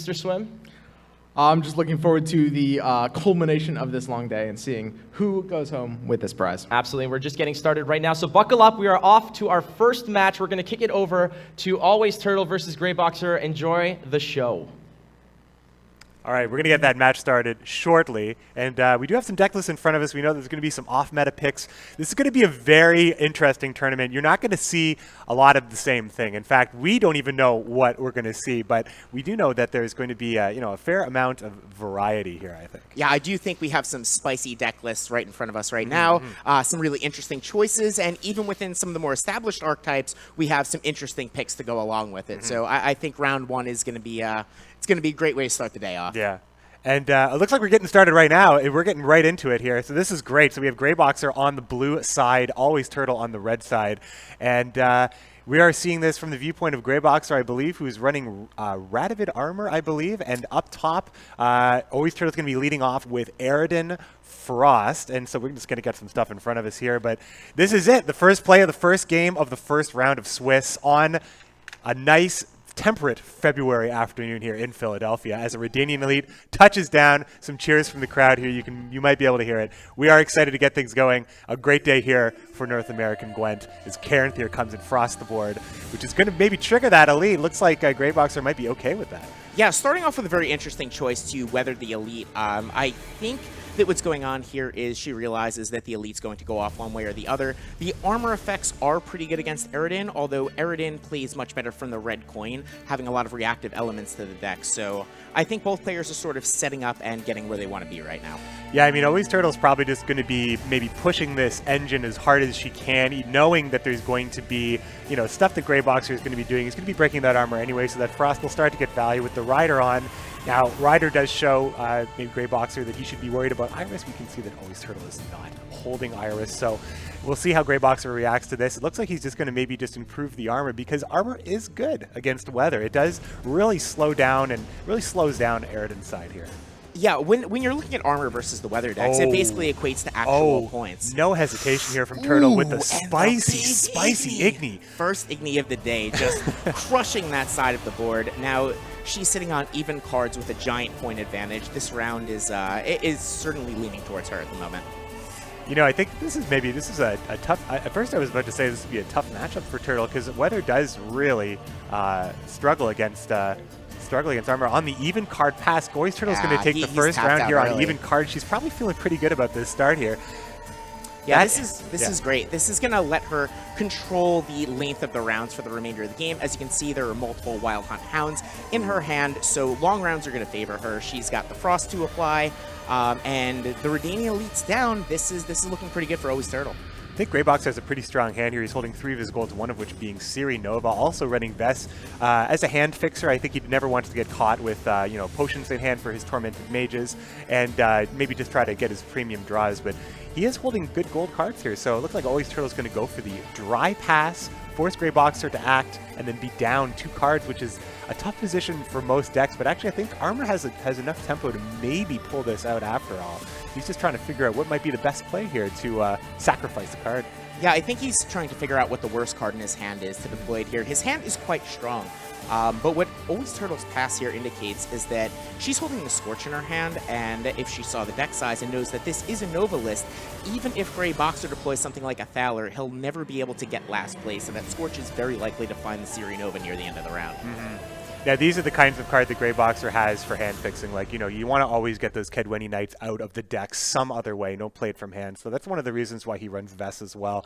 Mr. Swim? I'm just looking forward to the culmination of this long day and seeing who goes home with this prize. Absolutely. We're just getting started right now. So buckle up. We are off to our first match. We're going to kick it over to Alwaysturtle versus greyboxer. Enjoy the show. All right, we're going to get that match started shortly, and we do have some deck lists in front of us. We know there's going to be some off-meta picks. This is going to be a very interesting tournament. You're not going to see a lot of the same thing. In fact, we don't even know what we're going to see, but we do know that there's going to be a fair amount of variety here, I think. Yeah, I do think we have some spicy deck lists right in front of us right now. Some really interesting choices, and even within some of the more established archetypes, we have some interesting picks to go along with it. So I think round one is going to be it's going to be a great way to start the day off. Yeah. And it looks like we're getting started right now. We're getting right into it here. So this is great. So we have greyboxer on the blue side, Alwaysturtle on the red side. And we are seeing this from the viewpoint of greyboxer, I believe, who's running Radavid armor, I believe. And up top, Alwaysturtle is going to be leading off with Aridin Frost. And so we're just going to get some stuff in front of us here. But this is it. The first play of the first game of the first round of Swiss on a nice temperate February afternoon here in Philadelphia as a Redanian Elite touches down. Some cheers from the crowd here. You might be able to hear it. We are excited to get things going. A great day here for North American Gwent as Caranthir comes and frosts the board, which is going to maybe trigger that Elite. Looks like greyboxer might be okay with that. Yeah, starting off with a very interesting choice to weather the Elite. I think that what's going on here is she realizes that the Elite's going to go off one way or the other. The armor effects are pretty good against Aridin, although Aridin plays much better from the red coin, having a lot of reactive elements to the deck. So I think both players are sort of setting up and getting where they want to be right now. Yeah, I mean, Alwaysturtle's probably just going to be maybe pushing this engine as hard as she can, knowing that there's going to be, stuff that greyboxer is going to be doing. He's going to be breaking that armor anyway, so that Frost will start to get value with the Rider on. Now, Rider does show maybe greyboxer that he should be worried about Iris. We can see that Alwaysturtle is not holding Iris, so we'll see how greyboxer reacts to this. It looks like he's just going to maybe just improve the armor because armor is good against weather. It does really slow down and really slows down Aridin's side here. Yeah, when you're looking at armor versus the weather decks, it basically equates to actual points. No hesitation here from Turtle with the spicy Igni. First Igni of the day, just crushing that side of the board. Now, she's sitting on even cards with a giant point advantage. This round is certainly leaning towards her at the moment. I think this is a tough. At first, I was about to say this would be a tough matchup for Turtle because weather does really struggle against armor. On the even card pass, Alwaysturtle's going to take the first round here on even card. She's probably feeling pretty good about this start here. Yeah, this is great. This is going to let her control the length of the rounds for the remainder of the game. As you can see, there are multiple Wild Hunt Hounds in her hand, so long rounds are going to favor her. She's got the Frost to apply, and the Redania Elite's down. This is looking pretty good for Alwaysturtle. I think greyboxer has a pretty strong hand here. He's holding 3 of his golds, one of which being Siri Nova, also running Vess as a hand fixer. I think he never wants to get caught with potions in hand for his Tormented Mages, and maybe just try to get his premium draws. But he is holding good gold cards here, so it looks like Alwaysturtle is going to go for the dry pass, force greyboxer to act, and then be down 2 cards, which is a tough position for most decks. But actually, I think Armor has enough tempo to maybe pull this out after all. He's just trying to figure out what might be the best play here to sacrifice the card. Yeah, I think he's trying to figure out what the worst card in his hand is to deploy it here. His hand is quite strong, but what Alwaysturtle's pass here indicates is that she's holding the Scorch in her hand, and if she saw the deck size and knows that this is a Nova list, even if greyboxer deploys something like a Thaler, he'll never be able to get last place, and that Scorch is very likely to find the Siri Nova near the end of the round. Now, these are the kinds of cards that greyboxer has for hand fixing. Like, you want to always get those Kedweni Knights out of the deck some other way, no play it from hand. So that's one of the reasons why he runs Vess as well.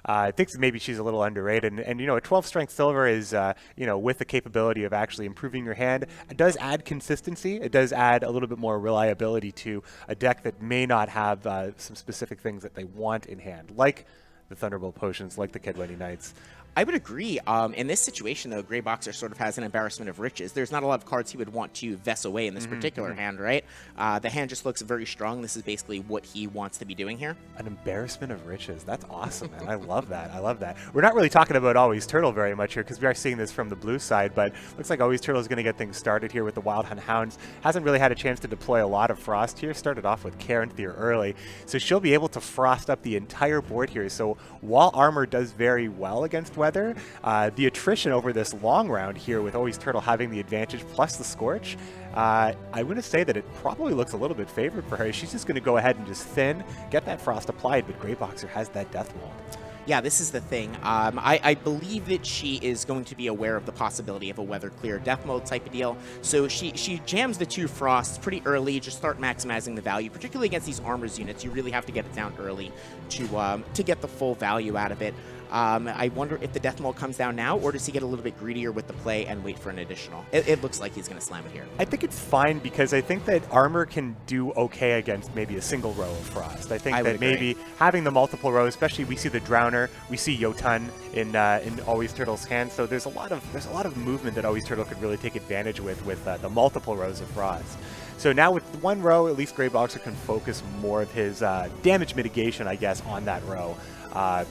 I think maybe she's a little underrated. And a 12 strength silver is, with the capability of actually improving your hand. It does add consistency. It does add a little bit more reliability to a deck that may not have some specific things that they want in hand, like the Thunderbolt Potions, like the Kedweni Knights. I would agree. In this situation, though, greyboxer sort of has an embarrassment of riches. There's not a lot of cards he would want to Vess away in this particular hand, right? The hand just looks very strong. This is basically what he wants to be doing here. An embarrassment of riches. That's awesome, man. I love that. I love that. We're not really talking about Alwaysturtle very much here because we are seeing this from the blue side, but looks like Alwaysturtle is going to get things started here with the Wild Hunt Hounds. Hasn't really had a chance to deploy a lot of Frost here. Started off with Caranthir early, so she'll be able to Frost up the entire board here. So while Armor does very well against weather, weather. The attrition over this long round here with Alwaysturtle having the advantage plus the Scorch, I'm going to say that it probably looks a little bit favored for her. She's just going to go ahead and just thin, get that Frost applied, but Greyboxer has that Death Mold. Yeah, this is the thing. I believe that she is going to be aware of the possibility of a weather clear death mode type of deal. So she jams the 2 Frosts pretty early, just start maximizing the value, particularly against these armors units. You really have to get it down early to get the full value out of it. I wonder if the death mold comes down now, or does he get a little bit greedier with the play and wait for an additional? It looks like he's going to slam it here. I think it's fine because I think that armor can do okay against maybe a single row of Frost. I think that maybe having the multiple rows, especially we see the Drowner, we see Jotun in Alwaysturtle's hand, so there's a lot of movement that Alwaysturtle could really take advantage with the multiple rows of Frost. So now with 1 row, at least Greyboxer can focus more of his damage mitigation, I guess, on that row.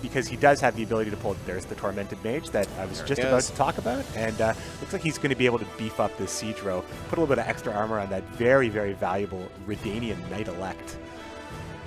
Because he does have the ability to pull, there's the Tormented Mage that I was just about to talk about, and looks like he's going to be able to beef up this Siege row, put a little bit of extra armor on that very, very valuable Redanian Knight Elect.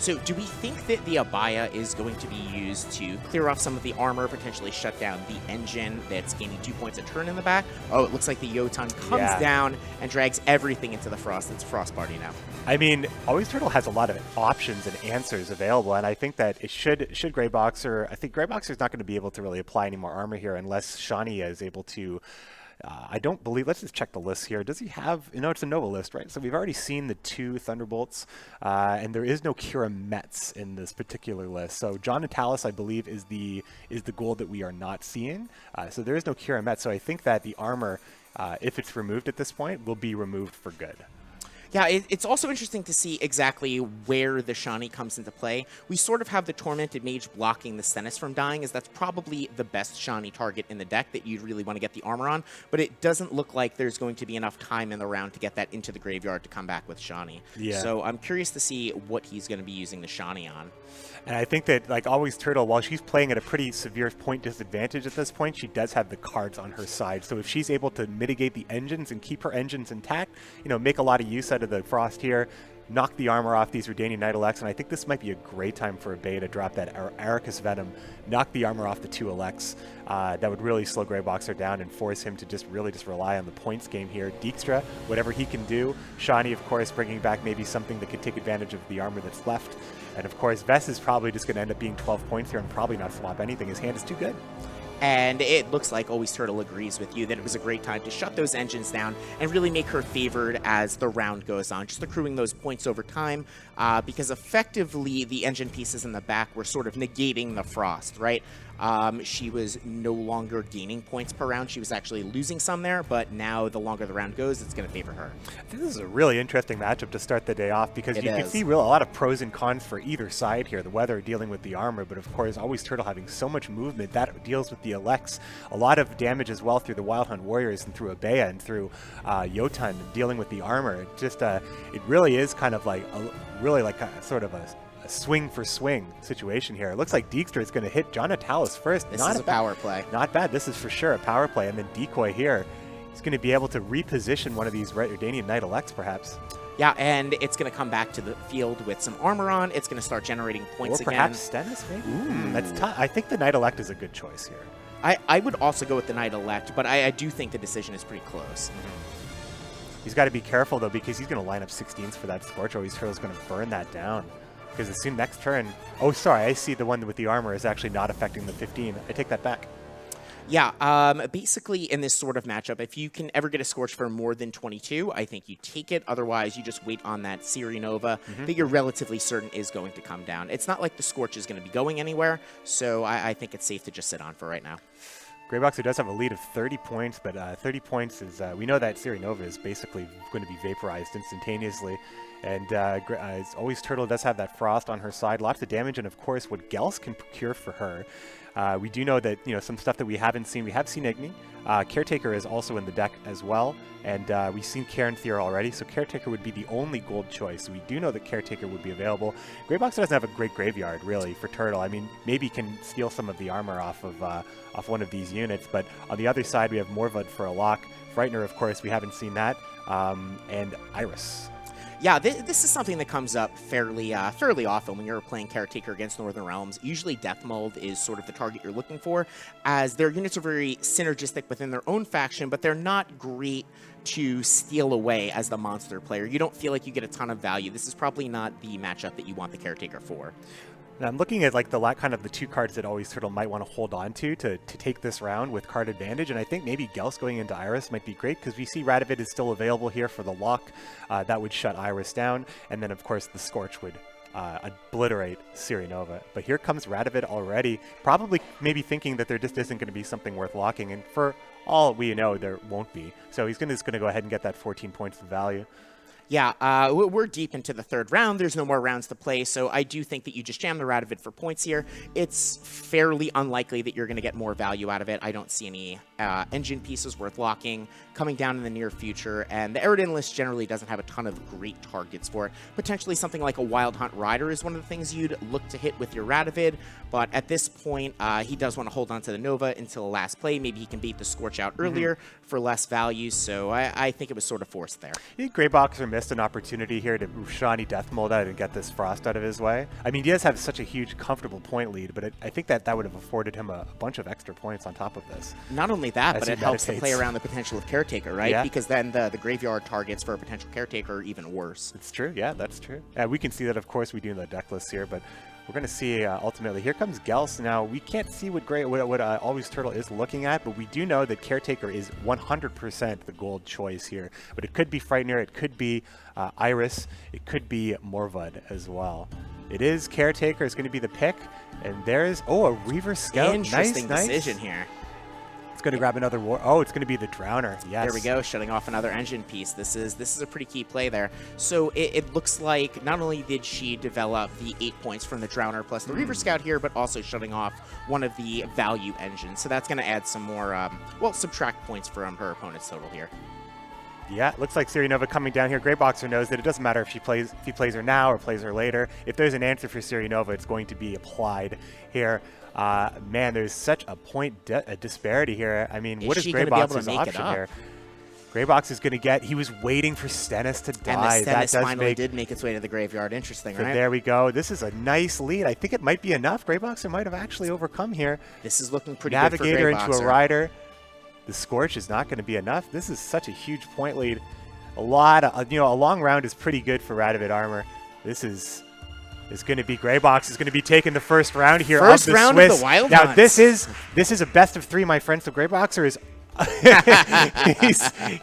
So do we think that the Abaya is going to be used to clear off some of the armor, potentially shut down the engine that's gaining 2 points a turn in the back? Oh, it looks like the Jotun comes down and drags everything into the Frost. It's Frost Party now. I mean, Alwaysturtle has a lot of options and answers available, and I think that it should Greyboxer. I think Greyboxer is not going to be able to really apply any more armor here unless Shani is able to. I don't believe, let's just check the list here. Does he have, it's a Nova list, right? So we've already seen the 2 Thunderbolts, and there is no Kira Mets in this particular list. So John Natalis, I believe, is the gold that we are not seeing. So there is no Kira Mets. So I think that the armor, if it's removed at this point, will be removed for good. Yeah, it's also interesting to see exactly where the Shani comes into play. We sort of have the Tormented Mage blocking the Stennis from dying, as that's probably the best Shani target in the deck that you'd really want to get the armor on, but it doesn't look like there's going to be enough time in the round to get that into the graveyard to come back with Shani. Yeah. So I'm curious to see what he's going to be using the Shani on. And I think that, like Alwaysturtle, while she's playing at a pretty severe point disadvantage at this point, she does have the cards on her side. So if she's able to mitigate the engines and keep her engines intact, make a lot of use out of the Frost here, knock the armor off these Redanian Knight Elects, and I think this might be a great time for a Bay to drop that Aracus Venom, knock the armor off the 2 Elects. That would really slow Greyboxer down and force him to just rely on the points game here. Dijkstra, whatever he can do. Shani, of course, bringing back maybe something that could take advantage of the armor that's left. And of course, Vess is probably just going to end up being 12 points here and probably not swap anything. His hand is too good. And it looks like Alwaysturtle agrees with you that it was a great time to shut those engines down and really make her favored as the round goes on, just accruing those points over time, because effectively the engine pieces in the back were sort of negating the Frost, right? She was no longer gaining points per round. She was actually losing some there, but now the longer the round goes, it's going to favor her. I think this is a really interesting matchup to start the day off because you can see a lot of pros and cons for either side here. The weather dealing with the armor, but of course, Alwaysturtle having so much movement, that deals with the Elects. A lot of damage as well through the Wild Hunt Warriors and through Abaya and through Jotun dealing with the armor. It just, it really is kind of like, sort of a swing for swing situation here. It looks like Dijkstra is going to hit John Natalis first. This is a power play. Not bad. This is for sure a power play. And then Decoy here. He's going to be able to reposition one of these Redanian Knight Elects, perhaps. Yeah, and it's going to come back to the field with some armor on. It's going to start generating points again. Or perhaps Stennis, maybe? That's tough. I think the Knight Elect is a good choice here. I would also go with the Knight Elect, but I do think the decision is pretty close. He's got to be careful, though, because he's going to line up 16s for that Scorch. Alwaysturtle's going to burn that down. Because as soon next turn... Oh, sorry, I see the one with the armor is actually not affecting the 15. I take that back. Yeah, basically in this sort of matchup, if you can ever get a Scorch for more than 22, I think you take it. Otherwise, you just wait on that Siri Nova that you're relatively certain is going to come down. It's not like the Scorch is going to be going anywhere, so I think it's safe to just sit on for right now. Greyboxer does have a lead of 30 points, but 30 points is... we know that Siri Nova is basically going to be vaporized instantaneously. And Alwaysturtle does have that Frost on her side. Lots of damage, and of course, what Gels can procure for her. We do know that, some stuff that we haven't seen. We have seen Igni. Caretaker is also in the deck as well. And we've seen Karen Thier already, so Caretaker would be the only gold choice. So we do know that Caretaker would be available. Greyboxer doesn't have a great graveyard, really, for Turtle. I mean, maybe can steal some of the armor off of one of these units. But on the other side, we have Morvud for a lock. Frightener, of course, we haven't seen that. And Iris. Yeah, this is something that comes up fairly often when you're playing Caretaker against Northern Realms. Usually Death Mold is sort of the target you're looking for, as their units are very synergistic within their own faction, but they're not great to steal away as the monster player. You don't feel like you get a ton of value. This is probably not the matchup that you want the Caretaker for. And I'm looking at like the kind of the 2 cards that Alwaysturtle might want to hold on to take this round with card advantage, and I think maybe Gels going into Iris might be great because we see Radovid is still available here for the lock. That would shut Iris down, and then of course the Scorch would obliterate Sirinova. But here comes Radovid already, probably maybe thinking that there just isn't going to be something worth locking, and for all we know, there won't be. So he's just going to go ahead and get that 14 points of value. Yeah, we're deep into the 3rd round. There's no more rounds to play, so I do think that you just jam the Radovid for points here. It's fairly unlikely that you're going to get more value out of it. I don't see any engine pieces worth locking coming down in the near future, and the Eridan list generally doesn't have a ton of great targets for it. Potentially something like a Wild Hunt Rider is one of the things you'd look to hit with your Radovid, but at this point, he does want to hold on to the Nova until the last play. Maybe he can beat the Scorch out earlier for less value, so I think it was sort of forced there. I think Greyboxer missed an opportunity here to Shani Death Mold out and get this Frost out of his way. I mean, he does have such a huge, comfortable point lead, but I think that would have afforded him a bunch of extra points on top of this. Not only that, but it helps to meditates. play around the potential of Caretaker, right? Yeah. Because then the graveyard targets for a potential Caretaker are even worse. It's true. Yeah, that's true. We can see that, of course, we do the deck list here, but we're going to see ultimately. Here comes Gels. Now, we can't see what Alwaysturtle is looking at, but we do know that Caretaker is 100% the gold choice here. But it could be Frightener, it could be Iris, it could be Morvud as well. It is Caretaker is going to be the pick, and there's, a Reaver Scout. Interesting nice. decision here. It's going to grab another war. Oh, it's going to be the Drowner. Yes. There we go, shutting off another engine piece. This is a pretty key play there. So it looks like not only did she develop the 8 points from the Drowner plus the Reaver Scout here, but also shutting off one of the value engines. So that's going to add some more, subtract points from her opponent's total here. Yeah, looks like Sirinova coming down here. Greyboxer knows that it doesn't matter if he plays her now or plays her later. If there's an answer for Sirinova, it's going to be applied here. Man, there's such a point disparity here. I mean, what is Greyboxer's option here? Greybox is going to get. He was waiting for Stennis to die. And the Stennis finally did make its way to the graveyard. Interesting, right? There we go. This is a nice lead. I think it might be enough. Greyboxer might have actually overcome here. This is looking pretty Navigator good for Greyboxer. into a Rider. The Scorch is not going to be enough. This is such a huge point lead. A long round is pretty good for Radovid Armor. This is going to be Greybox is going to be taking the first round here. First of the round Swiss. of the Wild Now Hunts. this is a best of 3, my friends. So Greyboxer is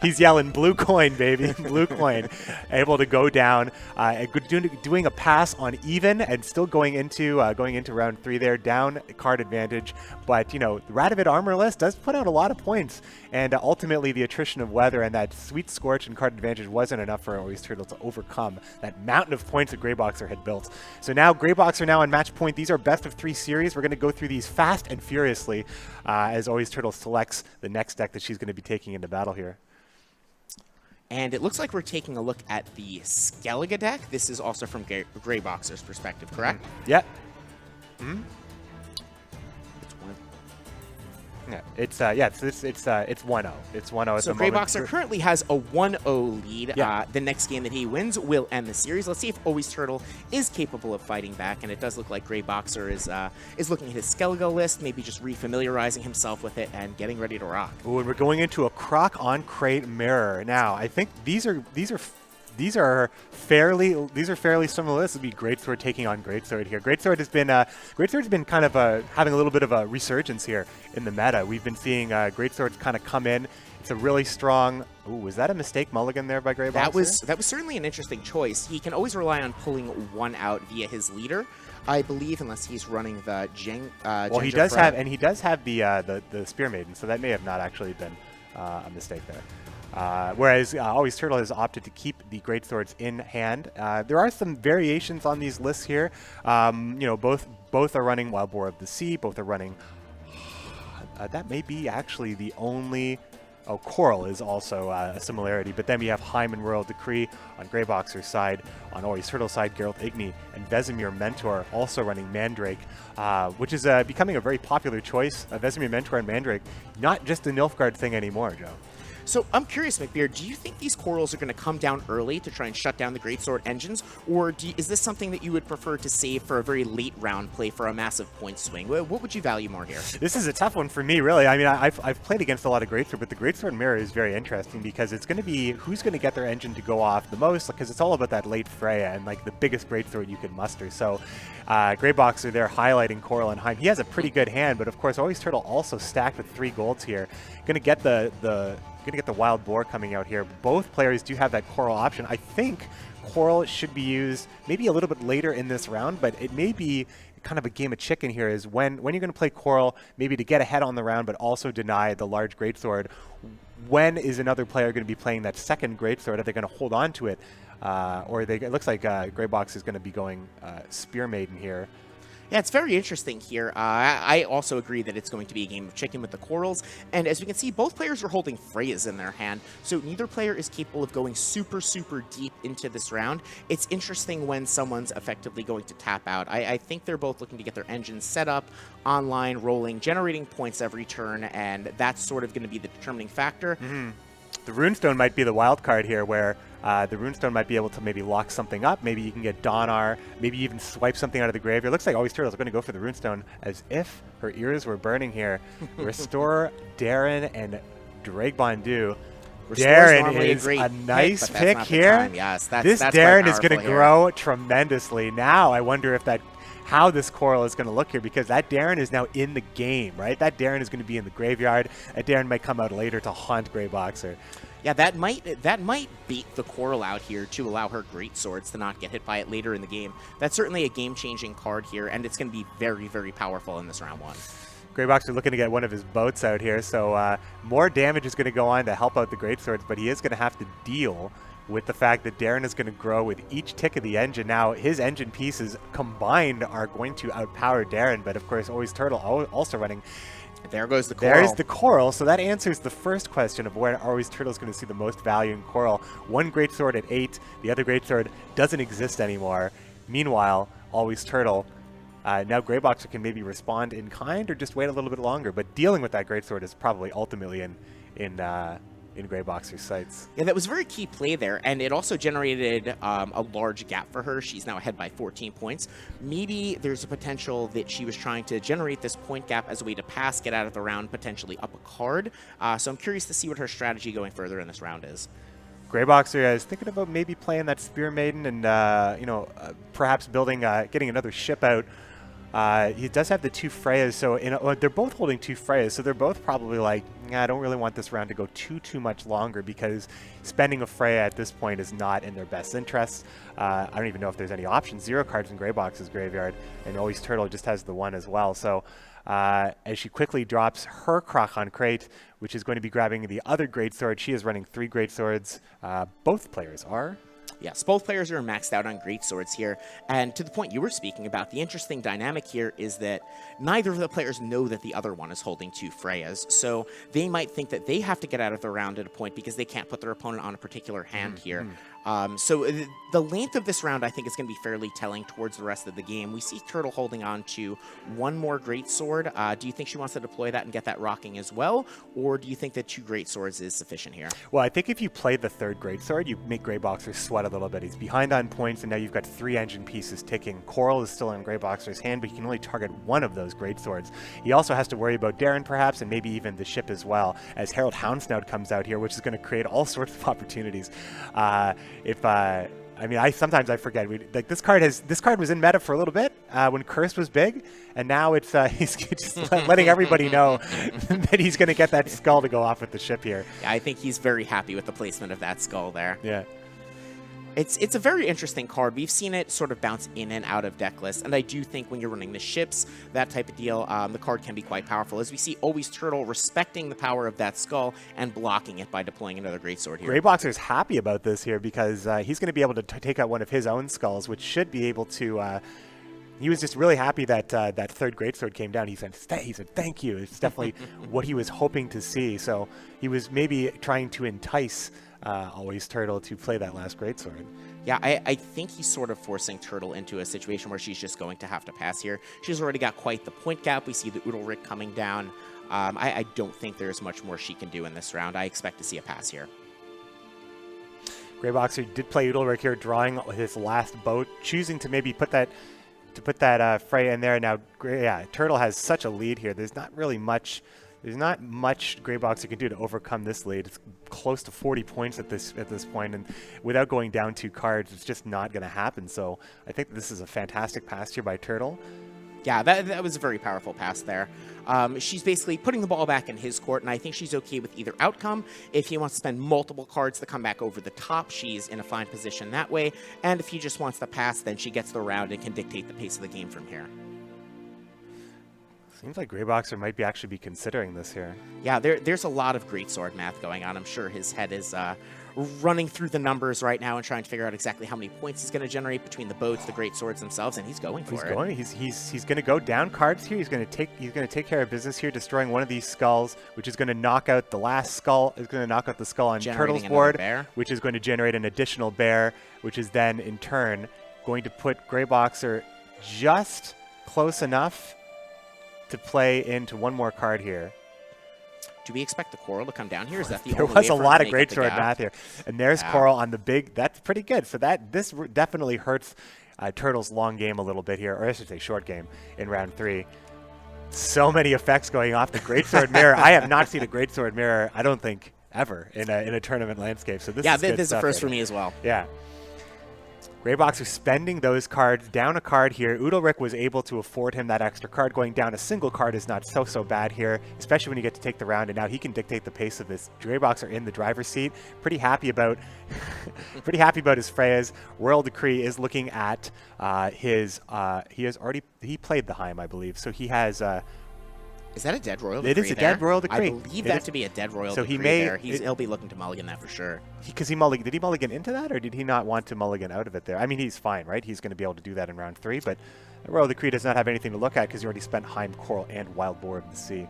he's yelling blue coin, baby, blue coin, able to go down, doing a pass on even and still going into round 3 there, down card advantage. But the Radovid Armor list does put out a lot of points, and ultimately the attrition of weather and that sweet Scorch and card advantage wasn't enough for Alwaysturtle to overcome that mountain of points that Greyboxer had built. So now Greyboxer now on match point. These are best of 3 series. We're going to go through these fast and furiously as Alwaysturtle selects the next deck that she's going to be taking into battle here. And it looks like we're taking a look at the Skellige deck. This is also from Greyboxer's perspective, correct? Yep. Yeah, it's 1-0. It's 1-0. So Greyboxer currently has a 1-0 lead. Yeah. The next game that he wins will end the series. Let's see if Alwaysturtle is capable of fighting back, and it does look like Greyboxer is looking at his Skellige list, maybe just refamiliarizing himself with it and getting ready to rock. Ooh, and we're going into a Croc on Crate Mirror. Now, I think these are fairly similar. This would be Greatsword taking on Greatsword here. Greatsword's been kind of having a little bit of a resurgence here in the meta. We've been seeing Greatswords kind of come in. It's a really strong. Ooh, was that a mistake mulligan there by Greyboxer? That was certainly an interesting choice. He can always rely on pulling one out via his leader, I believe, unless he's running the well, he does have the Spear Maiden, so that may have not actually been a mistake there. Whereas Alwaysturtle has opted to keep the Greatswords in hand. There are some variations on these lists here. Both are running Wild Boar of the Sea. Both are running. That may be actually the only. Oh, Coral is also a similarity. But then we have Hyman Royal Decree on Greyboxer's side. On Alwaysturtle's side, Geralt Igni and Vesemir Mentor also running Mandrake, which is becoming a very popular choice. Vesemir Mentor and Mandrake, not just a Nilfgaard thing anymore, Joe. So I'm curious, McBeard, do you think these corals are going to come down early to try and shut down the Greatsword engines, or is this something that you would prefer to save for a very late round play for a massive point swing? What would you value more here? This is a tough one for me, really. I mean, I've played against a lot of Greatsword, but the Greatsword mirror is very interesting because it's going to be who's going to get their engine to go off the most, because it's all about that late Freya and like the biggest Greatsword you can muster. So greyboxer there highlighting Coral and Heim. He has a pretty good hand, but of course Alwaysturtle also stacked with 3 golds here. Gonna get the wild boar coming out here. Both players do have that Coral option. I think Coral should be used maybe a little bit later in this round, but it may be kind of a game of chicken here, is when you're going to play Coral, maybe to get ahead on the round, but also deny the large Greatsword. When is another player going to be playing that second Greatsword? Are they going to hold on to it? It looks like Greybox is going to be going Spear Maiden here. Yeah, it's very interesting here. I also agree that it's going to be a game of chicken with the corals, and as we can see, both players are holding Freyas in their hand, so neither player is capable of going super, super deep into this round. It's interesting when someone's effectively going to tap out. I think they're both looking to get their engines set up, online, rolling, generating points every turn, and that's sort of going to be the determining factor. Mm-hmm. The Runestone might be the wild card here, where the Runestone might be able to maybe lock something up. Maybe you can get Donar, maybe even swipe something out of the grave. It looks like Alwaysturtle is going to go for the Runestone as if her ears were burning here. Restore Darren and Dragbondu. Darren is a nice pick here. Yes, this Darren is going to grow tremendously. Now I wonder if how this Coral is going to look here, because that Darren is now in the game, right? That Darren is going to be in the graveyard. That Darren might come out later to haunt Greyboxer. Yeah, that might beat the Coral out here to allow her Greatswords to not get hit by it later in the game. That's certainly a game-changing card here, and it's going to be very, very powerful in this round 1. Greyboxer looking to get one of his boats out here, so more damage is going to go on to help out the Greatswords, but he is going to have to deal with the fact that Darren is going to grow with each tick of the engine. Now, his engine pieces combined are going to outpower Darren, but of course, Alwaysturtle also running. There goes the Coral. There's the Coral, so that answers the first question of where Alwaysturtle is going to see the most value in Coral. One Greatsword at 8, the other Greatsword doesn't exist anymore. Meanwhile, Alwaysturtle, now Greyboxer can maybe respond in kind or just wait a little bit longer, but dealing with that Greatsword is probably ultimately in Greyboxer's sights. Yeah, that was a very key play there, and it also generated a large gap for her. She's now ahead by 14 points. Maybe there's a potential that she was trying to generate this point gap as a way to pass, get out of the round, potentially up a card. So I'm curious to see what her strategy going further in this round is. Greyboxer is thinking about maybe playing that Spear Maiden and perhaps building, getting another ship out. He does have the 2 Freyas, so they're both holding 2 Freyas, so they're both probably like, I don't really want this round to go too much longer, because spending a Freya at this point is not in their best interests. I don't even know if there's any options. 0 cards in Greybox's graveyard, and Alwaysturtle just has the 1 as well. So as she quickly drops her Krachon Crate, which is going to be grabbing the other Greatsword, she is running 3 Greatswords. Both players are. Yes, both players are maxed out on Greatswords here, and to the point you were speaking about, the interesting dynamic here is that neither of the players know that the other one is holding 2 Freyas, so they might think that they have to get out of the round at a point because they can't put their opponent on a particular hand here. So the length of this round, I think, is going to be fairly telling towards the rest of the game. We see Turtle holding on to 1 more Greatsword. Do you think she wants to deploy that and get that rocking as well, or do you think that 2 Greatswords is sufficient here? Well, I think if you play the 3rd Greatsword, you make Greyboxer sweat a little bit. He's behind on points, and now you've got 3 engine pieces ticking. Coral is still in Greyboxer's hand, but he can only target 1 of those Greatswords. He also has to worry about Darren, perhaps, and maybe even the ship as well, as Herald Houndsnout comes out here, which is going to create all sorts of opportunities. I mean, sometimes I forget. This card was in meta for a little bit when Curse was big, and now it's he's just letting everybody know that he's going to get that skull to go off with the ship here. Yeah, I think he's very happy with the placement of that skull there. Yeah. It's a very interesting card. We've seen it sort of bounce in and out of deck lists, and I do think when you're running the ships, that type of deal, the card can be quite powerful. As we see Alwaysturtle respecting the power of that skull and blocking it by deploying another Greatsword here. Greyboxer's happy about this here because he's going to be able to take out one of his own skulls, which should be able to... he was just really happy that that 3rd Greatsword came down. He said, thank you. It's definitely what he was hoping to see. So he was maybe trying to entice Alwaysturtle to play that last greatsword. Yeah, I think he's sort of forcing Turtle into a situation where she's just going to have to pass here. She's already got quite the point gap. We see the Udalric coming down. I don't think there's much more she can do in this round. I expect to see a pass here. Greyboxer did play Udalric here, drawing his last boat, choosing to maybe put that Freya in there. Now, Turtle has such a lead here. There's not really much. There's not much Greyboxer can do to overcome this lead. It's close to 40 points at this point, and without going down 2 cards, it's just not going to happen. So I think this is a fantastic pass here by Turtle. Yeah, that was a very powerful pass there. She's basically putting the ball back in his court, and I think she's okay with either outcome. If he wants to spend multiple cards to come back over the top, she's in a fine position that way. And if he just wants to pass, then she gets the round and can dictate the pace of the game from here. Seems like Greyboxer might actually be considering this here. Yeah, there's a lot of greatsword math going on. I'm sure his head is running through the numbers right now and trying to figure out exactly how many points he's going to generate between the boats, the greatswords themselves, and he's going for it. He's going to go down cards here. He's going to take care of business here, destroying one of these skulls, which is going to knock out the last skull. Is going to knock out the skull on Turtle's board, which is going to generate an additional bear, which is then in turn going to put Greyboxer just close enough to play into one more card here. Do we expect the Coral to come down here? Is that the there only was way a for lot him of to make up the greatsword gap? math here, and there's Coral on the big. That's pretty good. So this definitely hurts Turtle's long game a little bit here, or I should say short game in round 3. So many effects going off the greatsword mirror. I have not seen a greatsword mirror, I don't think, ever in a tournament landscape. So this this is a first for me as well. Yeah. Greyboxer spending those cards, down a card here. Udalric was able to afford him that extra card. Going down a single card is not so bad here, especially when you get to take the round, and now he can dictate the pace of this. Greyboxer in the driver's seat. Pretty happy about his Freyas. Royal Decree is looking at he played the Heim, I believe. So he has Is that a dead Royal Decree? It is a dead Royal Decree. I believe that to be a dead Royal Decree. So he may. There. He'll be looking to mulligan that for sure. Because did he mulligan into that, or did he not want to mulligan out of it there? I mean, he's fine, right? He's going to be able to do that in round 3, but Royal Decree does not have anything to look at because he already spent Heim, Coral, and Wild Boar of the Sea.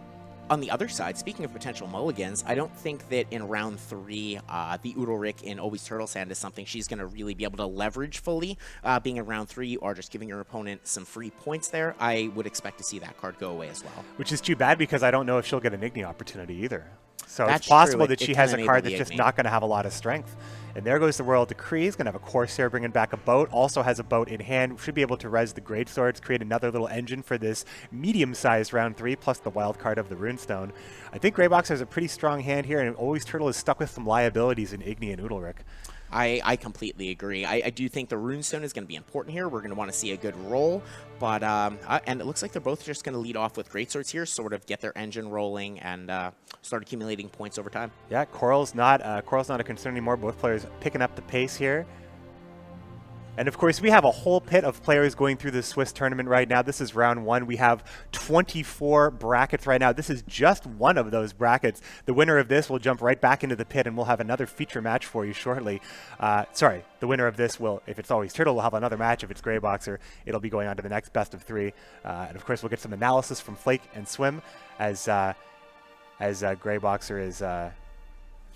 On the other side, speaking of potential mulligans, I don't think that in round 3, the Udalric in Alwaysturtle's hand is something she's going to really be able to leverage fully. Being in round 3 or just giving her opponent some free points there, I would expect to see that card go away as well. Which is too bad because I don't know if she'll get an Igni opportunity either. So That's it's possible true. that she has a card that's just not going to have a lot of strength. And there goes the Royal Decree. He's going to have a Corsair bringing back a boat. Also has a boat in hand. Should be able to res the Greatswords, create another little engine for this medium-sized round 3, plus the wild card of the Runestone. I think Greyboxer has a pretty strong hand here, and Alwaysturtle is stuck with some liabilities in Igni and Udalric. I completely agree. I do think the Runestone is going to be important here. We're going to want to see a good roll, but and it looks like they're both just going to lead off with Greatswords here, sort of get their engine rolling and start accumulating points over time. Yeah, Coral's not a concern anymore. Both players picking up the pace here. And of course, we have a whole pit of players going through the Swiss tournament right now. This is round 1. We have 24 brackets right now. This is just one of those brackets. The winner of this will jump right back into the pit, and we'll have another feature match for you shortly. Sorry, the winner of this will, if it's Alwaysturtle, will have another match. If it's Greyboxer, it'll be going on to the next best of 3. And of course, we'll get some analysis from Flake and Swim as Greyboxer is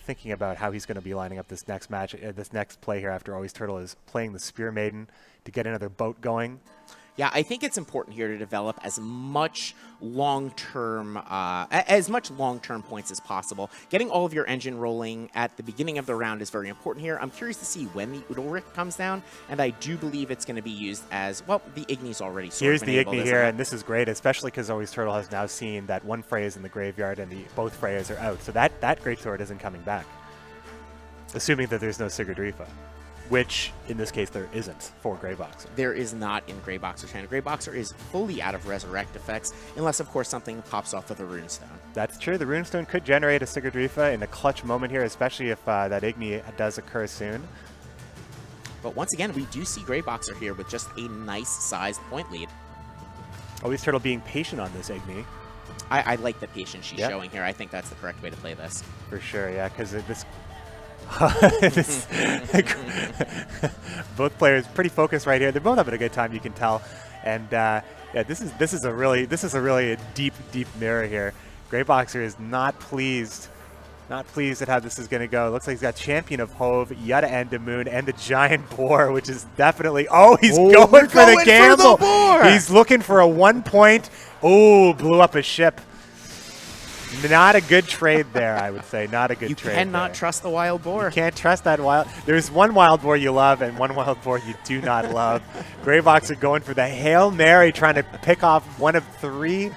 thinking about how he's going to be lining up this next match, this next play here after Alwaysturtle is playing the Spear Maiden to get another boat going. Yeah, I think it's important here to develop as much long-term points as possible. Getting all of your engine rolling at the beginning of the round is very important here. I'm curious to see when the Udalric comes down, and I do believe it's going to be used as, well, the Igni's already sort Here's of the enabled, Igni here, and this is great, especially because Alwaysturtle has now seen that one Freya is in the graveyard and both Freyas are out. So that Greatsword isn't coming back, assuming that there's no Sigurd Rifa. Which, in this case, there isn't for Greyboxer. There is not in Greyboxer's hand. Greyboxer is fully out of Resurrect effects, unless, of course, something pops off with a Runestone. That's true. The Runestone could generate a Sigurd Rifa in a clutch moment here, especially if that Igni does occur soon. But once again, we do see Greyboxer here with just a nice-sized point lead. Alwaysturtle being patient on this Igni. I like the patience she's showing here. I think that's the correct way to play this. For sure, yeah, because both players pretty focused right here. They're both having a good time, you can tell. And yeah, this is a really deep mirror here. Greyboxer is not pleased Not pleased at how this is going to go. Looks like he's got Champion of Hove, Yutta and Moon, and the Giant Boar, which is definitely... Oh, he's going for the gamble. He's looking for a 1 point. Oh, blew up his ship. Not a good trade there, I would say. Not a good trade. You cannot trust the Wild Boar. You can't trust that Wild. There's one Wild Boar you love and one Wild Boar you do not love. Greyboxer going for the Hail Mary, trying to pick off one of 3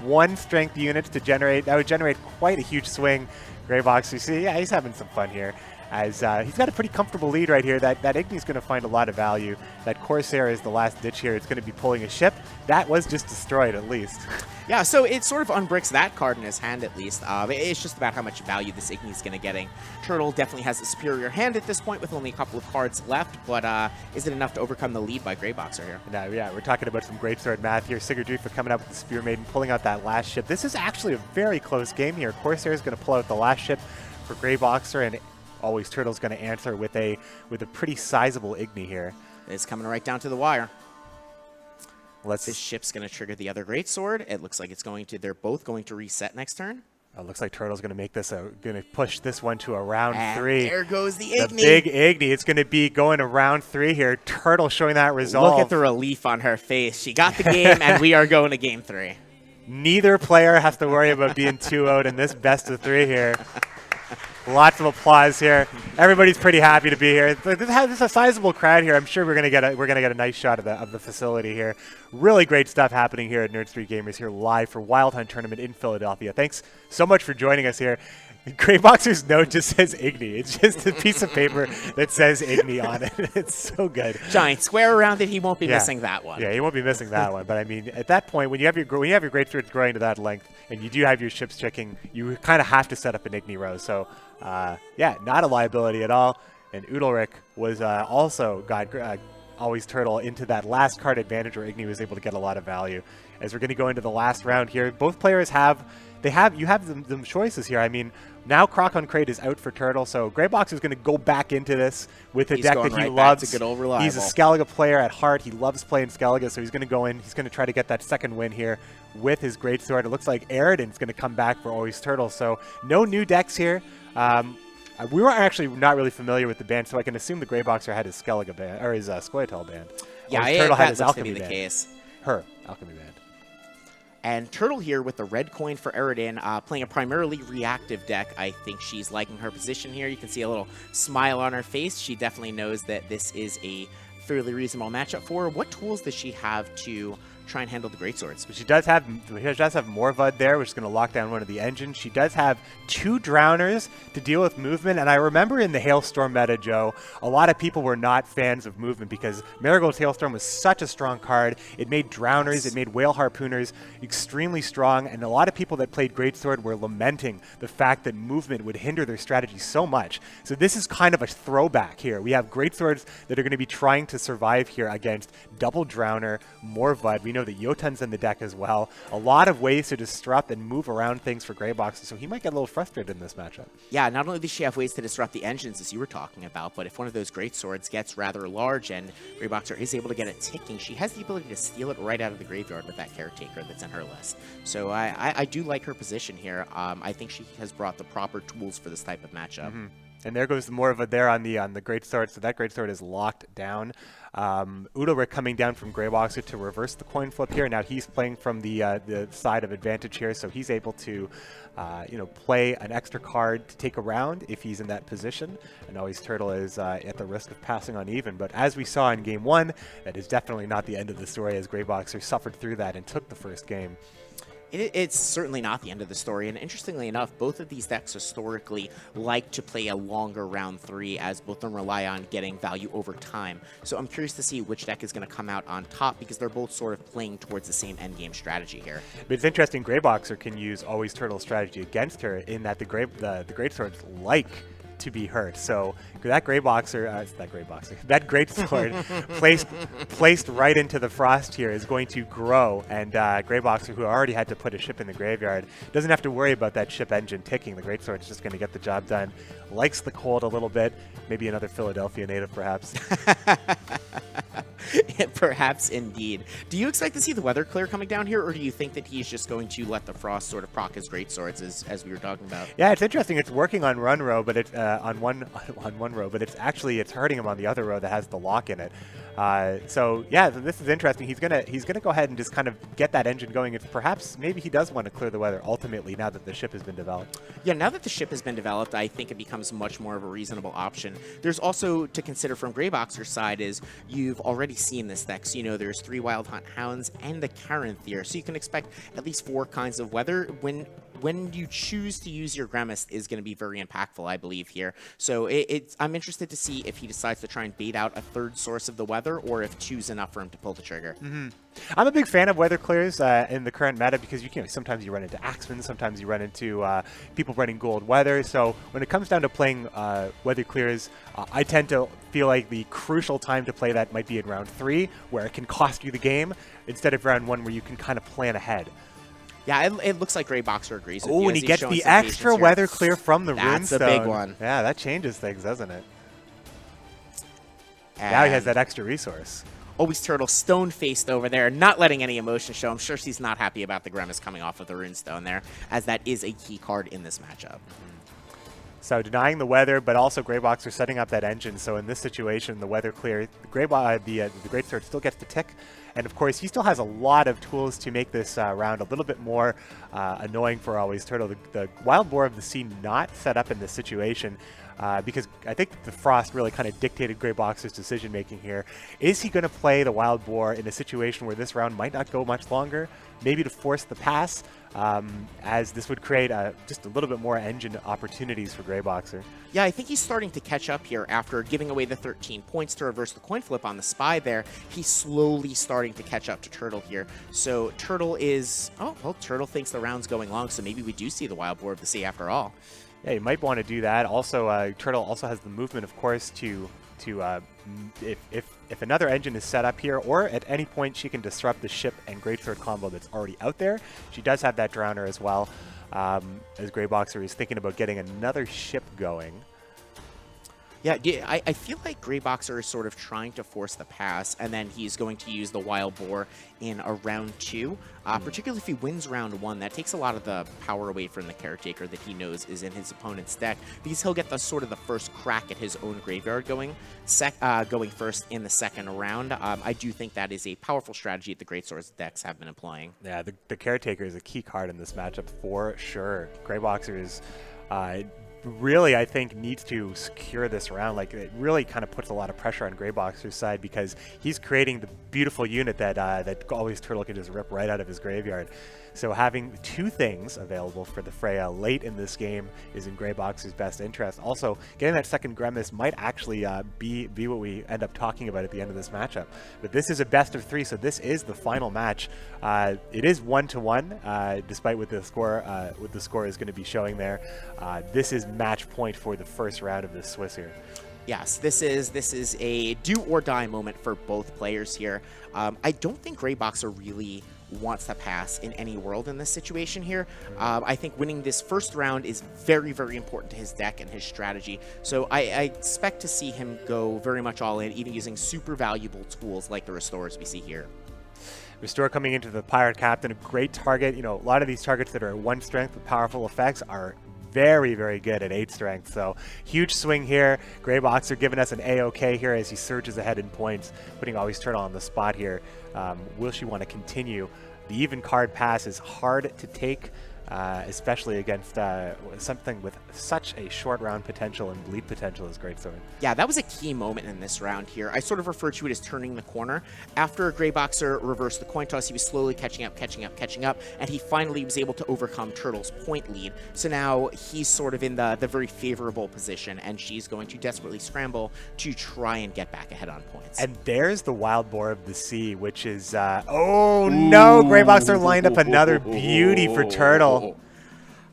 1-strength units to generate. That would generate quite a huge swing. Greyboxer, see, yeah, he's having some fun here. As he's got a pretty comfortable lead right here. That Igni's going to find a lot of value. That Corsair is the last ditch here. It's going to be pulling a ship. That was just destroyed, at least. Yeah, so it sort of unbricks that card in his hand, at least. It's just about how much value this Igni's going to getting. Turtle definitely has a superior hand at this point with only a couple of cards left, but is it enough to overcome the lead by Greyboxer here? Now, yeah, we're talking about some Greatsword math here. Sigurdrifa coming up with the Spear Maiden, pulling out that last ship. This is actually a very close game here. Corsair is going to pull out the last ship for Greyboxer, and Alwaysturtle's going to answer with a pretty sizable Igni here. It's coming right down to the wire. This ship's going to trigger the other Greatsword. It looks like it's going to. They're both going to reset next turn. It looks like Turtle's going to make this going to push this one to a round 3. There goes the Igni. The big Igni. It's going to be going to round 3 here. Turtle showing that resolve. Look at the relief on her face. She got the game, and we are going to game 3. Neither player has to worry about being 2-0'd in this best of 3 here. Lots of applause here. Everybody's pretty happy to be here. This is a sizable crowd here. I'm sure we're gonna get a nice shot of the facility here. Really great stuff happening here at Nerd Street Gamers here live for Wild Hunt Tournament in Philadelphia. Thanks so much for joining us here. Greyboxer's note just says Igni. It's just a piece of paper that says Igni on it. It's so good. Giant square around it. He won't be missing that one. Yeah, he won't be missing that one. But I mean, at that point, when you have your Greatswords growing to that length, and you do have your ships checking, you kind of have to set up an Igni row. So, yeah, not a liability at all. And Udalric was also got Alwaysturtle into that last card advantage where Igni was able to get a lot of value. As we're going to go into the last round here, both players have them choices here. I mean, now Croc on Crate is out for Turtle, so Greyboxer is going to go back into this with a deck that he loves. He's a Skellige player at heart. He loves playing Skellige, so he's going to go in. He's going to try to get that second win here with his Greatsword. It looks like Aridin's going to come back for Alwaysturtle, so no new decks here. We were actually not really familiar with the band, so I can assume the Greyboxer had his Skellige band, or his Squirtle band. Yeah, Turtle had that his looks to Alchemy be the band. case. Her Alchemy band. And Turtle here with the red coin for Aridin, playing a primarily reactive deck. I think she's liking her position here. You can see a little smile on her face. She definitely knows that this is a fairly reasonable matchup for her. What tools does she have to try and handle the Greatswords? She does have Morvud there, which is going to lock down one of the engines. She does have 2 Drowners to deal with movement, and I remember in the Hailstorm meta, Joe, a lot of people were not fans of movement because Marigold's Hailstorm was such a strong card. It made Drowners, it made Whale Harpooners extremely strong, and a lot of people that played Greatsword were lamenting the fact that movement would hinder their strategy so much. So this is kind of a throwback here. We have Greatswords that are going to be trying to survive here against double Drowner, Morvud. We know that Jotun's in the deck as well. A lot of ways to disrupt and move around things for Greyboxer, so he might get a little frustrated in this matchup. Yeah, not only does she have ways to disrupt the engines, as you were talking about, but if one of those Greatswords gets rather large and Greyboxer is able to get it ticking, she has the ability to steal it right out of the graveyard with that Caretaker that's in her list. So I do like her position here. I think she has brought the proper tools for this type of matchup. Mm-hmm. And there goes the Morva there on the Greatsword, so that Greatsword is locked down. Udalric coming down from Greyboxer to reverse the coin flip here. Now he's playing from the side of advantage here, so he's able to play an extra card to take a round if he's in that position. And Alwaysturtle is at the risk of passing on even. But as we saw in Game 1, that is definitely not the end of the story as Greyboxer suffered through that and took the first game. It's certainly not the end of the story, and interestingly enough, both of these decks historically like to play a longer round 3 as both of them rely on getting value over time. So I'm curious to see which deck is going to come out on top because they're both sort of playing towards the same endgame strategy here. But it's interesting, Greyboxer can use Alwaysturtle's strategy against her in that the Greatswords like to be hurt. So that Greatsword placed right into the frost here is going to grow, and Greyboxer, who already had to put a ship in the graveyard, doesn't have to worry about that ship engine ticking. The Greatsword is just going to get the job done. Likes the cold a little bit. Maybe another Philadelphia native, perhaps. Perhaps indeed. Do you expect to see the weather clear coming down here, or do you think that he's just going to let the frost sort of proc his great swords as we were talking about? Yeah, it's interesting. It's working on one row, but it's on one row, but it's hurting him on the other row that has the lock in it. So yeah, this is interesting. He's gonna go ahead and just kind of get that engine going. If perhaps maybe he does want to clear the weather ultimately now that the ship has been developed. Yeah, now that the ship has been developed, I think it becomes much more of a reasonable option. There's also to consider from greyboxer's side is you've already seen this deck. So, you know, there's 3 Wild Hunt Hounds and the Carinthir. So you can expect at least 4 kinds of weather. When you choose to use your Grimace is going to be very impactful, I believe, here. So I'm interested to see if he decides to try and bait out a 3rd source of the weather, or if 2's enough for him to pull the trigger. I'm a big fan of weather clears in the current meta because sometimes you run into Axemen, sometimes you run into people running gold weather. So when it comes down to playing weather clears, I tend to feel like the crucial time to play that might be in round 3, where it can cost you the game, instead of round 1, where you can kind of plan ahead. Yeah, it looks like greyboxer agrees with you. Oh, and he gets the extra weather clear from the runestone. That's a big one. Yeah, that changes things, doesn't it? And now he has that extra resource. Alwaysturtle stone-faced over there, not letting any emotion show. I'm sure she's not happy about the Grimace coming off of the runestone there, as that is a key card in this matchup. So denying the weather, but also greyboxer setting up that engine. So in this situation, the weather clear, the greatsword still gets the tick. And of course, he still has a lot of tools to make this round a little bit more annoying for Alwaysturtle. The Wild Boar of the Sea not set up in this situation because I think the Frost really kind of dictated greyboxer's decision-making here. Is he going to play the Wild Boar in a situation where this round might not go much longer, maybe to force the pass, as this would create just a little bit more engine opportunities for greyboxer? Yeah, I think he's starting to catch up here after giving away the 13 points to reverse the coin flip on the spy there. He's slowly starting to catch up to Turtle here. So Turtle is... Oh, well, Turtle thinks the round's going long, so maybe we do see the Wild Boar of the Sea after all. Yeah, you might want to do that. Also, Turtle also has the movement, of course, to if another engine is set up here, or at any point she can disrupt the ship and greatsword combo that's already out there. She does have that drowner as well, as greyboxer is thinking about getting another ship going. Yeah, I feel like greyboxer is sort of trying to force the pass, and then he's going to use the Wild Boar in a round 2. Particularly if he wins round 1, that takes a lot of the power away from the Caretaker that he knows is in his opponent's deck, because he'll get the sort of the first crack at his own graveyard going first in the second round. I do think that is a powerful strategy that the Greatsword's decks have been employing. Yeah, the Caretaker is a key card in this matchup for sure. Greyboxer is... really, I think, needs to secure this round. Like, it really kind of puts a lot of pressure on greyboxer's side because he's creating the beautiful unit that Alwaysturtle can just rip right out of his graveyard. So having 2 things available for the Freya late in this game is in greyboxer's best interest. Also, getting that second Grimace might actually be what we end up talking about at the end of this matchup. But this is a best of 3, so this is the final match. It is 1-1, despite what the score is going to be showing there. This is match point for the first round of this Swiss here. Yes, this is a do-or-die moment for both players here. I don't think greyboxer really wants to pass in any world in this situation here. I think winning this first round is very, very important to his deck and his strategy. So I expect to see him go very much all in, even using super valuable tools like the Restorers we see here. Restore coming into the Pirate Captain, a great target. You know, a lot of these targets that are 1 strength with powerful effects are very, very good at 8 strength. So huge swing here. greyboxer giving us an A-OK here as he surges ahead in points, putting Alwaysturtle on the spot here. Will she want to continue? The even card pass is hard to take, especially against something with such a short round potential and bleed potential as Greatsword. Yeah, that was a key moment in this round here. I sort of refer to it as turning the corner. After greyboxer reversed the coin toss, he was slowly catching up, and he finally was able to overcome Turtle's point lead. So now he's sort of in the very favorable position, and she's going to desperately scramble to try and get back ahead on points. And there's the Wild Boar of the Sea, which is, oh no, greyboxer lined up another beauty for Turtle.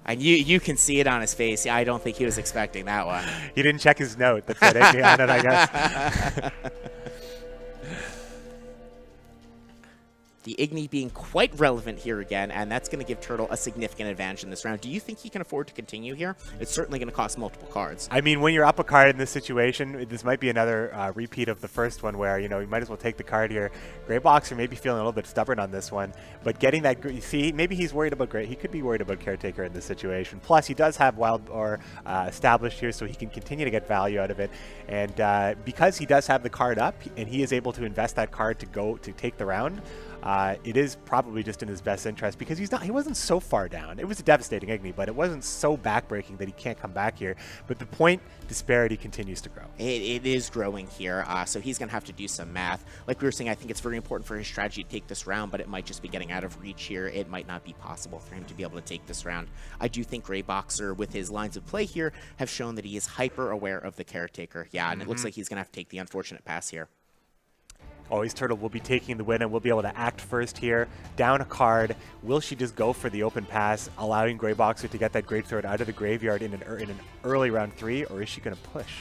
And you can see it on his face. Yeah, I don't think he was expecting that one. He didn't check his note that said AP on it, I guess. The Igni being quite relevant here again, and that's going to give Turtle a significant advantage in this round. Do you think he can afford to continue here? It's certainly going to cost multiple cards. I mean, when you're up a card in this situation, this might be another repeat of the first one where, you know, you might as well take the card here. Greyboxer may be feeling a little bit stubborn on this one, but getting that, see, maybe he's worried about he could be worried about Caretaker in this situation. Plus, he does have Wild or established here, so he can continue to get value out of it. And because he does have the card up, and he is able to invest that card to take the round, it is probably just in his best interest because he wasn't so far down. It was a devastating Igni, but it wasn't so backbreaking that he can't come back here. But the point disparity continues to grow. It is growing here, so he's going to have to do some math. Like we were saying, I think it's very important for his strategy to take this round, but it might just be getting out of reach here. It might not be possible for him to be able to take this round. I do think Greyboxer, with his lines of play here, have shown that he is hyper aware of the Caretaker. Yeah, and it looks like he's going to have to take the unfortunate pass here. Alwaysturtle will be taking the win and will be able to act first here. Down a card. Will she just go for the open pass, allowing Greyboxer to get that Greatsword out of the graveyard in an early round 3, or is she going to push?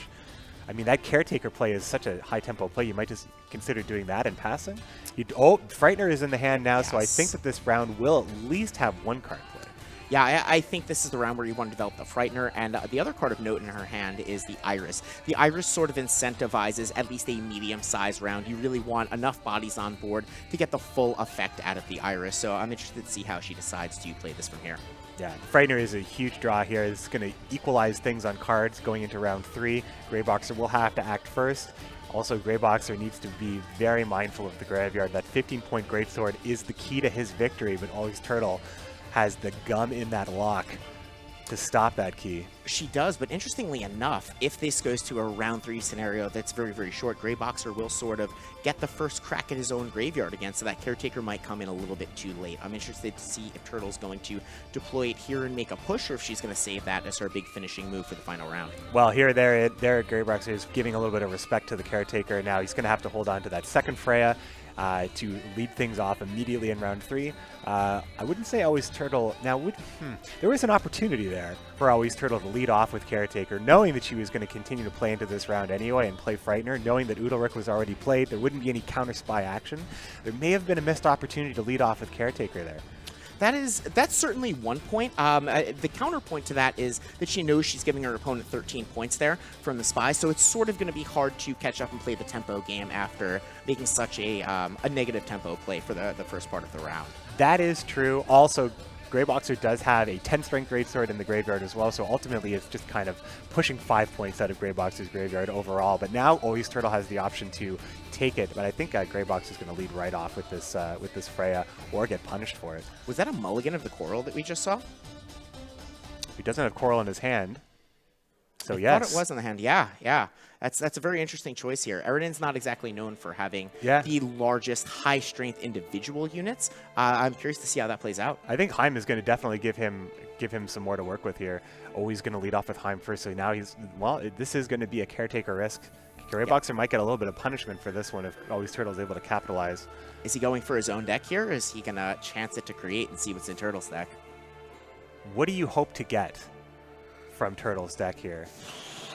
I mean, that Caretaker play is such a high-tempo play. You might just consider doing that and passing. Frightener is in the hand now, so I think that this round will at least have one card play. Yeah, I think this is the round where you want to develop the Frightener, and the other card of note in her hand is the Iris. The Iris sort of incentivizes at least a medium-sized round. You really want enough bodies on board to get the full effect out of the Iris, so I'm interested to see how she decides to play this from here. Yeah, Frightener is a huge draw here. It's going to equalize things on cards going into round 3. Greyboxer will have to act first. Also, Greyboxer needs to be very mindful of the graveyard. That 15-point Greatsword is the key to his victory, but Alwaysturtle has the gum in that lock to stop that key. She does, but interestingly enough, if this goes to a round 3 scenario that's very, very short, Greyboxer will sort of get the first crack at his own graveyard again, so that Caretaker might come in a little bit too late. I'm interested to see if Turtle's going to deploy it here and make a push, or if she's going to save that as her big finishing move for the final round. Well, there Greyboxer is giving a little bit of respect to the Caretaker. Now he's going to have to hold on to that second Freya to lead things off immediately in round 3. I wouldn't say Alwaysturtle. Now, there was an opportunity there for Alwaysturtle to lead off with Caretaker, knowing that she was going to continue to play into this round anyway and play Frightener, knowing that Udalryk was already played. There wouldn't be any counter spy action. There may have been a missed opportunity to lead off with Caretaker there. That's certainly one point. The counterpoint to that is that she knows she's giving her opponent 13 points there from the spy, so it's sort of going to be hard to catch up and play the tempo game after making such a negative tempo play for the first part of the round. That is true. Also, Greyboxer does have a 10-strength Greatsword in the graveyard as well, so ultimately it's just kind of pushing 5 points out of Greyboxer's graveyard overall. But now Alwaysturtle has the option to take it, but I think Greyboxer is going to lead right off with this Freya or get punished for it. Was that a mulligan of the Coral that we just saw? He doesn't have Coral in his hand, so I thought it was in the hand. Yeah. That's a very interesting choice here. Eridan's not exactly known for having the largest high-strength individual units. I'm curious to see how that plays out. I think Heim is going to definitely give him some more to work with here. Oh, he's going to lead off with Heim first, so now this is going to be a Caretaker risk. Greyboxer might get a little bit of punishment for this one if Alwaysturtle is able to capitalize. Is he going for his own deck here, or is he going to chance it to create and see what's in Turtle's deck? What do you hope to get from Turtle's deck here?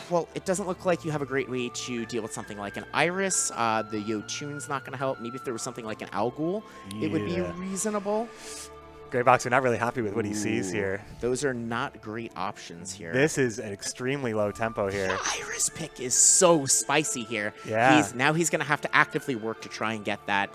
Well, it doesn't look like you have a great way to deal with something like an Iris. The Yotune's not going to help. Maybe if there was something like an Alghoul, it would be reasonable. Greyboxer not really happy with what he sees here. Those are not great options here. This is an extremely low tempo here. The Iris pick is so spicy here. Yeah. Now he's going to have to actively work to try and get that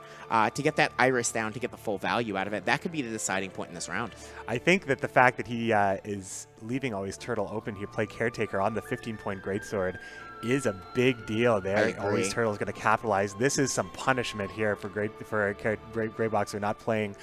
Iris down to get the full value out of it. That could be the deciding point in this round. I think that the fact that he is leaving Alwaysturtle open to play Caretaker on the 15-point Greatsword is a big deal there. Alwaysturtle is going to capitalize. This is some punishment here for Greyboxer not playing.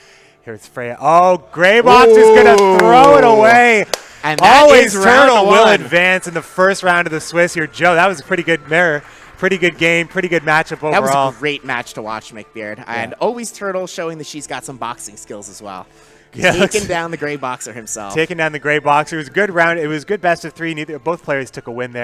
Here's Freya. Oh, Greyboxer is going to throw it away. And Alwaysturtle will advance in the first round of the Swiss here. Joe, that was a pretty good mirror. Pretty good game, pretty good matchup overall. That was a great match to watch, McBeard. Yeah. And Alwaysturtle showing that she's got some boxing skills as well. Yeah, taking down the Greyboxer himself. Taking down the Greyboxer. It was a good round. It was good best of 3. Both players took a win there.